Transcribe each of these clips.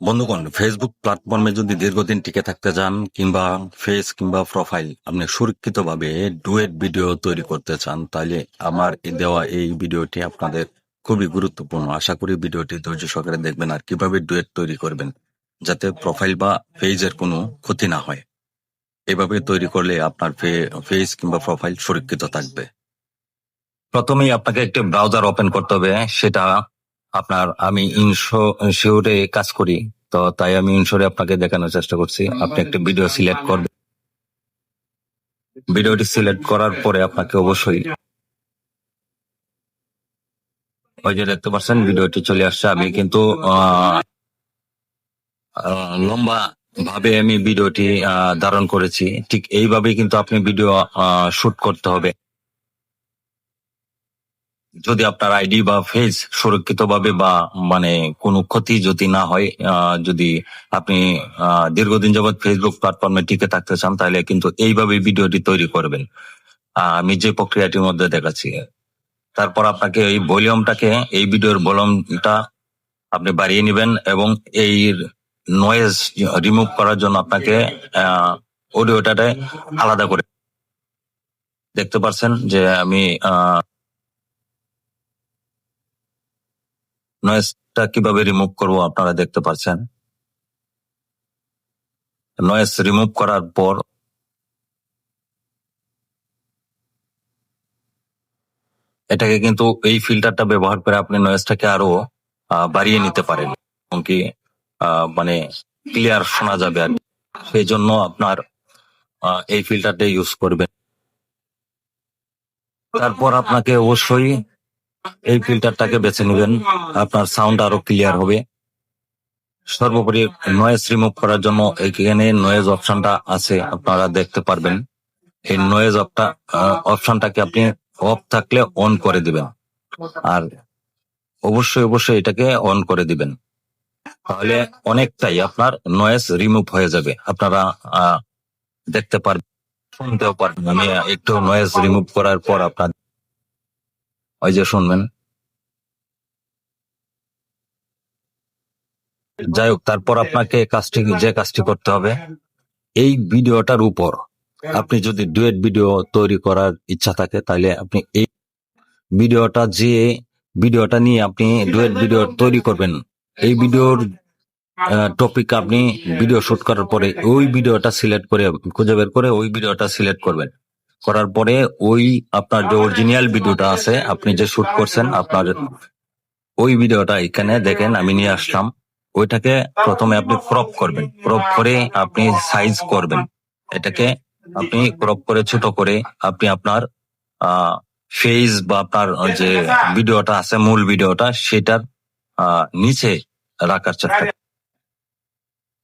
বন্ধুগণ, ফেসবুক প্ল্যাটফর্মে যদি দীর্ঘদিন টিকে থাকতে চান কিংবা ফেস কিংবা প্রোফাইল আপনি সুরক্ষিতভাবে ডুয়েট ভিডিও তৈরি করতে চান, তাহলে আমার দেওয়া এই ভিডিওটি আপনাদের খুবই গুরুত্বপূর্ণ। আশা করি ভিডিওটি ধৈর্য সহকারে দেখবেন আর কিভাবে ডুয়েট তৈরি করবেন যাতে প্রোফাইল বা পেজের কোনো ক্ষতি না হয়। এভাবে তৈরি করলে আপনার ফেস কিংবা প্রোফাইল সুরক্ষিত থাকবে। প্রথমেই আপনাকে একটি ব্রাউজার ওপেন করতে হবে। সেটা আমি ইনশিওরে কাজ করি, তো তাই আমি ইনশিওরে আপনাকে দেখানোর চেষ্টা করছি। আপনি একটা ভিডিও সিলেক্ট করবেন। ভিডিওটি সিলেক্ট করার পরে আপনাকে অবশ্যই ওই যে দেখতে পাচ্ছেন ভিডিওটি চলে আসছে। আমি কিন্তু লম্বা ভাবে আমি ভিডিওটি ধারণ করেছি। ঠিক এইভাবেই কিন্তু আপনি ভিডিও শুট করতে হবে। যদি আপনার আইডি বা ফেস সুরক্ষিতভাবে বা মানে কোনো ক্ষতি যদি না হয়, যদি আপনি দীর্ঘদিন যাবৎ ফেসবুক প্ল্যাটফর্মে টিকে থাকতে চান, তাহলে কিন্তু এইভাবে ভিডিওটি তৈরি করবেন। আমি যে প্রক্রিয়াটির মধ্যে দেখাচ্ছি। তারপর আপনাকে এই ভিডিওর ভলিউমটা আপনি বাড়িয়ে নেবেন এবং এই নয়েজ রিমুভ করার জন্য আপনাকে অডিওটাতে আলাদা করে দেখতে পাচ্ছেন যে আমি নয়েজটা কিভাবে রিমুভ করব আপনারা দেখতে পাচ্ছেন। নয়েজ রিমুভ করার পর এটাকে কিন্তু এই ফিল্টারটা ব্যবহার করে আপনি নয়েজটাকে আরো বাড়িয়ে নিতে পারেন, এমনকি মানে ক্লিয়ার শোনা যাবে আর সেই জন্য আপনার এই ফিল্টারটা ইউজ করবেন। তারপর আপনাকে অবশ্যই এই ফিল্টারটাকে বেছে নেবেন, আপনার সাউন্ড আরো ক্লিয়ার হবে। সর্বোপরি নয়েজ রিমুভ করার জন্য এখানে নয়েজ অপশনটা আছে, আপনারা দেখতে পারবেন। এই নয়েজ অপশনটাকে আপনি অফ থাকলে অন করে দিবেন, আর অবশ্যই এটাকে অন করে দিবেন, তাহলে অনেকটাই আপনার নয়েজ রিমুভ হয়ে যাবে। আপনারা দেখতে পারবেন, শুনতেও পারবেন। আমি একটু নয়েজ রিমুভ করার পর আপনার ওই যে শুনবেন। যাই হোক, তারপর আপনাকে যে কাজটি করতে হবে, এই ভিডিওটার উপর আপনি যদি ডুয়েট ভিডিও তৈরি করার ইচ্ছা থাকে, তাহলে আপনি এই ভিডিওটা নিয়ে আপনি ডুয়েট ভিডিও তৈরি করবেন। এই ভিডিওর টপিক আপনি ভিডিও শুট করার পরে ওই ভিডিওটা সিলেক্ট করে খুঁজে বের করে ওই ভিডিওটা সিলেক্ট করবেন। করার পরে ওই আপনার যে অরিজিনাল ভিডিওটা আছে, আপনি যে শুট করছেন, আপনার ওই ভিডিওটা এখানে দেখেন আমি নিয়ে আসলাম। ওইটাকে প্রথমে আপনি ক্রপ করবেন, ক্রপ করে আপনি সাইজ করবেন। এটাকে আপনি ক্রপ করে ছোট করে আপনি আপনার ফেস বা আপনার যে ভিডিওটা আছে মূল ভিডিওটা সেটার নিচে রাখার চেষ্টা,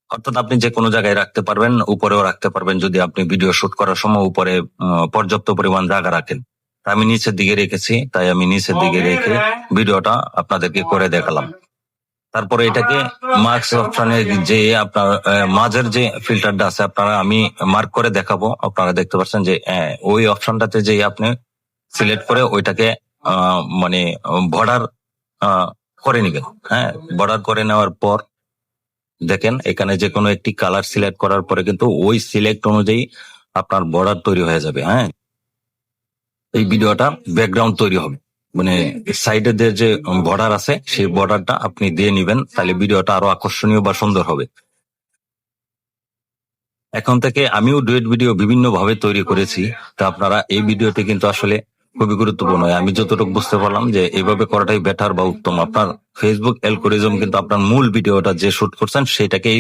অর্থাৎ আপনি যে কোনো জায়গায় রাখতে পারবেন, উপরেও রাখতে পারবেন যদি আপনি ভিডিও শুট করার সময় উপরে পর্যাপ্ত পরিমাণ জায়গা রাখেন। আমি নিচের দিকে রেখেছি, তাই আমি নিচের দিকে রেখে ভিডিওটা আপনাদেরকে করে দেখালাম। তারপরে এটাকে মার্কস অপশনে যে আপনার মাঝের যে ফিল্টারটা আছে, আমি মার্ক করে দেখাবো। আপনারা দেখতে পাচ্ছেন যে ওই অপশনটাতে যে আপনি সিলেক্ট করে ওইটাকে মানে বর্ডার করে নিবেন। হ্যাঁ, বর্ডার করে নেওয়ার পর দেখেন এখানে যে কোনো একটি কালার সিলেক্ট করার পরে কিন্তু ওই সিলেক্ট অনুযায়ী আপনার বর্ডার তৈরি হয়ে যাবে। হ্যাঁ, এই ভিডিওটা ব্যাকগ্রাউন্ড তৈরি হবে, মানে সাইডে যে বর্ডার আছে সেই বর্ডারটা আপনি দিয়ে নিবেন, তাহলে ভিডিওটা আরো আকর্ষণীয় বা সুন্দর হবে। এখন থেকে আমিও ডুয়েট ভিডিও বিভিন্ন ভাবে তৈরি করেছি, তা আপনারা এই ভিডিওটি কিন্তু আসলে খুবই গুরুত্বপূর্ণ। আমি যতটুকু বুঝতে পারলাম যে এইভাবে করাটাই বেটার বা উত্তম। আপনার ফেসবুক অ্যালগরিদম কিন্তু আপনার মূল ভিডিওটা যে শুট করছেন সেটাকেই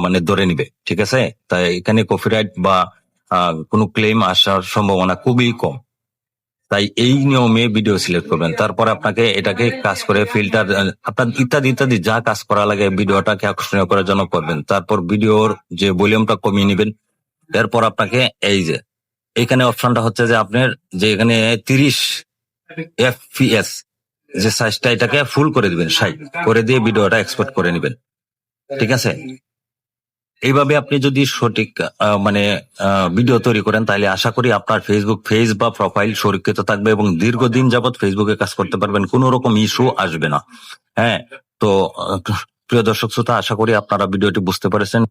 মানে ধরে নিবে, ঠিক আছে? তাই এখানে কপিরাইট বা কোনো ক্লেম আসার সম্ভাবনা খুবই কম। তাই এই নিয়মে ভিডিও সিলেক্ট করবেন। তারপর আপনাকে এটাকে কাজ করে ফিল্টার আপনার ইত্যাদি যা কাজ করা লাগে ভিডিওটাকে আকর্ষণীয় করার জন্য করবেন। তারপর ভিডিওর যে ভলিউমটা কমিয়ে নেবেন। এরপর আপনাকে এই যে এখানে অপশনটা হচ্ছে যে আপনার যে এখানে 30 FPS যে সাইজটা, এটাকে ফুল করে দিবেন, 60 করে দিয়ে ভিডিওটা এক্সপোর্ট করে নেবেন, ঠিক আছে? এইভাবে আপনি যদি সঠিক মানে ভিডিও তৈরি করেন, তাহলে আশা করি আপনার ফেসবুক পেজ বা প্রোফাইল সুরক্ষিত থাকবে এবং দীর্ঘদিন যাবত ফেসবুকে কাজ করতে পারবেন, কোনো রকম ইস্যু আসবে না। হ্যাঁ, তো প্রিয় দর্শক শ্রোতা, আশা করি আপনারা ভিডিওটি বুঝতে পেরেছেন।